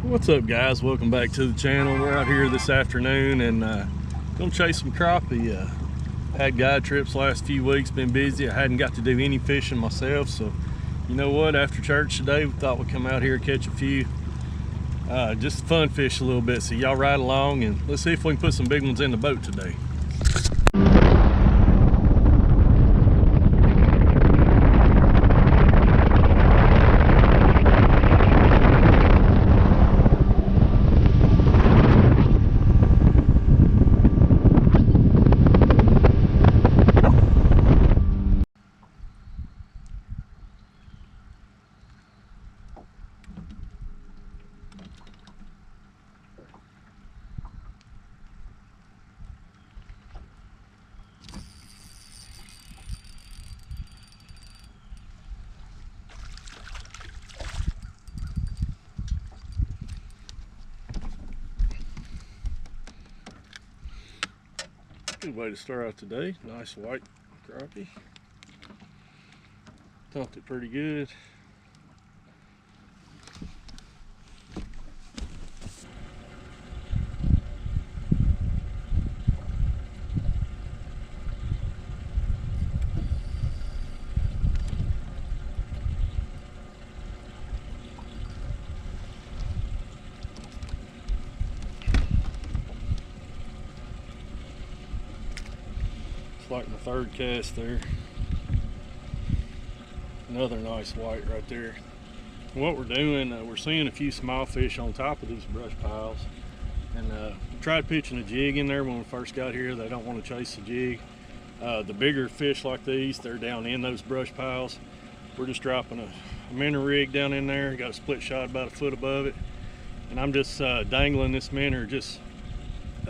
What's up, guys? Welcome back to the channel. We're out here this afternoon and gonna chase some crappie. Had guide trips last few weeks, been busy. I hadn't got to do any fishing myself, so you know what, after church today we thought we'd come out here and catch a few, just fun fish a little bit. So y'all ride along and let's see if we can put some big ones in the boat today. Good way to start out today. Nice white crappie. Thumped it pretty good. Like my third cast there. Another nice white right there. And what we're doing, we're seeing a few small fish on top of these brush piles, and we tried pitching a jig in there when we first got here. They don't want to chase the jig. The bigger fish like these, they're down in those brush piles. We're just dropping a minnow rig down in there. Got a split shot about a foot above it, and I'm just dangling this minnow just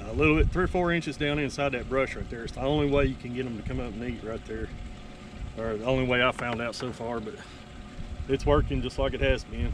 a little bit, 3 or 4 inches down inside that brush right there. It's the only way you can get them to come up and eat right there, or the only way I found out so far, but it's working just like it has been.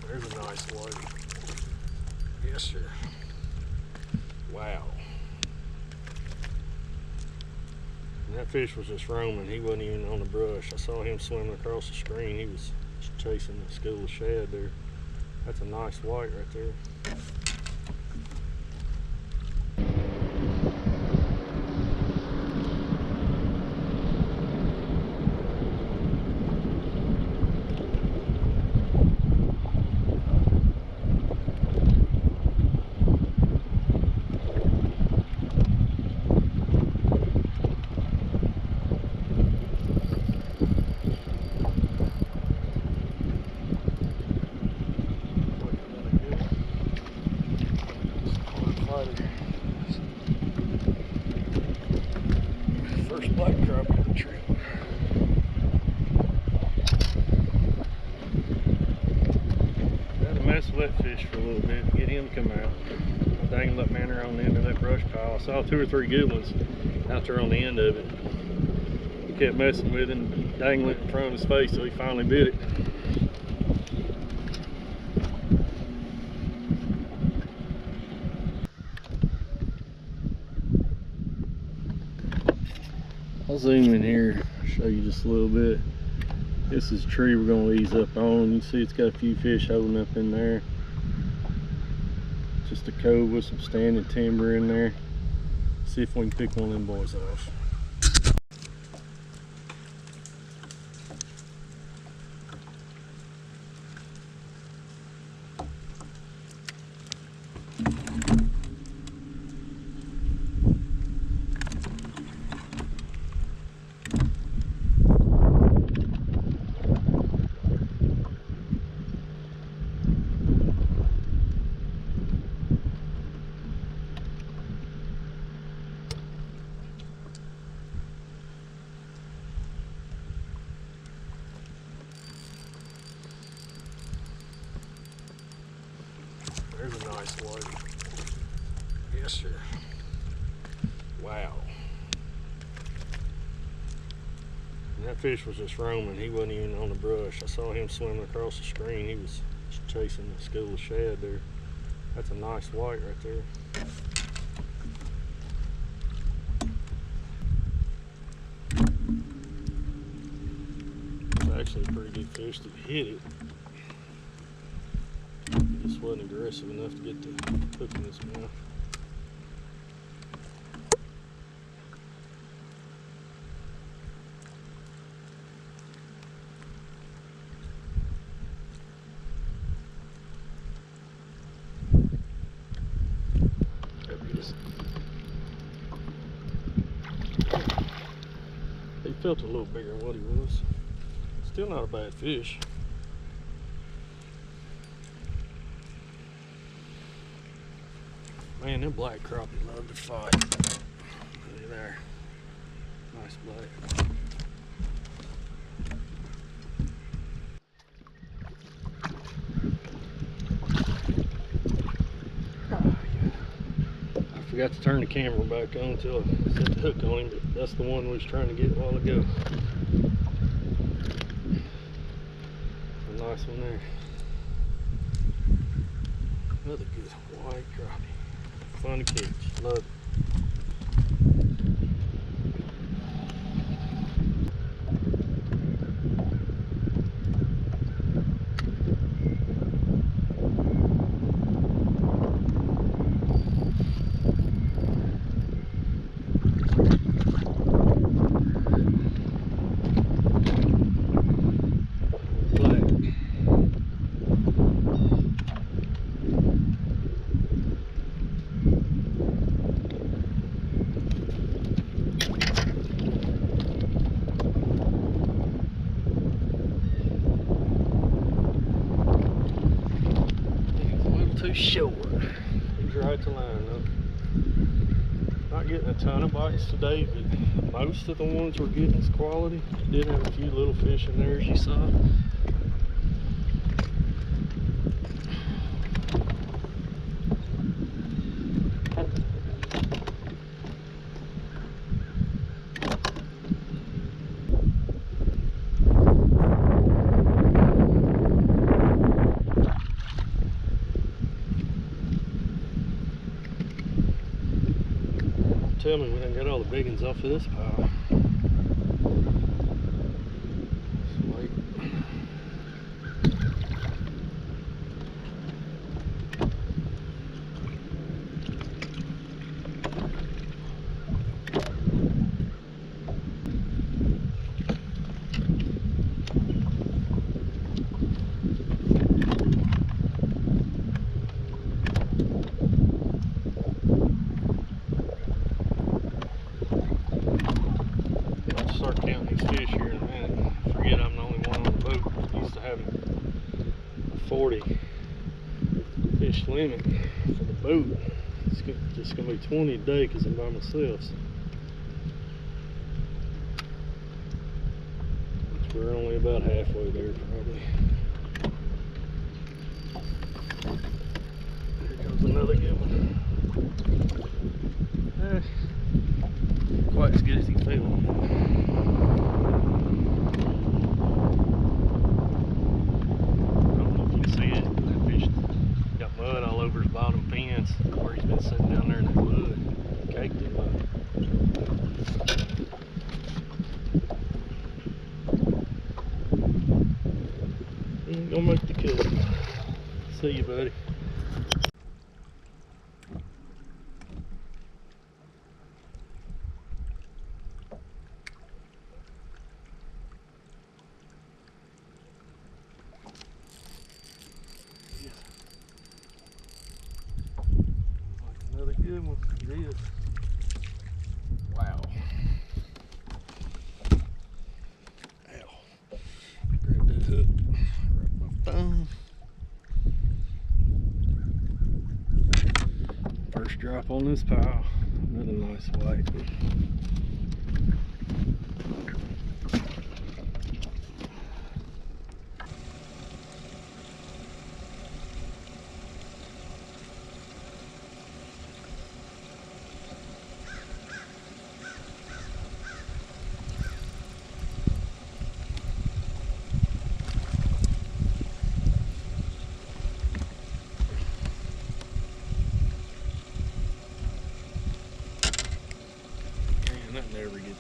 There's a nice white. Yes, sir. Wow. And that fish was just roaming. He wasn't even on the brush. I saw him swimming across the screen. He was chasing the school of shad there. That's a nice white right there. First black crappie of the trip. Gotta mess with that fish for a little bit to get him to come out. I dangled that manner on the end of that brush pile. I saw 2 or 3 good ones out there on the end of it. He kept messing with him, dangling it in front of his face till he finally bit it. I'll zoom in here, show you just a little bit. This is a tree we're going to ease up on. You can see it's got a few fish holding up in there. Just a cove with some standing timber in there. See if we can pick one of them boys off. There's a nice white. Yes, sir. Wow. And that fish was just roaming. He wasn't even on the brush. I saw him swimming across the screen. He was chasing the school of shad there. That's a nice white right there. It's actually a pretty good fish to hit it. He just wasn't aggressive enough to get the hook in his mouth. He felt a little bigger than what he was. Still not a bad fish. Man, them black crappie love to fight. Look at there. Nice black. I forgot to turn the camera back on until I set the hook on him, but that's the one we was trying to get a while ago. A nice one there. Another good white crappie. Fun to catch. Love it. Too short. He's right to line though. Not getting a ton of bites today, but most of the ones we're getting is quality. Did have a few little fish in there as you saw. Tell me we done got all the big ones off of this pile. Sweet. Start counting these fish here in a minute. Forget I'm the only one on the boat. Used to have a 40 fish limit for the boat. It's just gonna be 20 a day because I'm by myself. So. Which we're only about halfway there probably. Here comes another good one. Quite as good as he felt. Mud all over his bottom fins where he's been sitting down there in that mud. Caked him up. He ain't gonna make the cut. See you, buddy. Another good one. It is. Wow. Ow. Grab that hook. Wrap my thumb. First drop on this pile. Another nice white.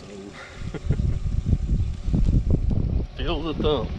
So feel the thump.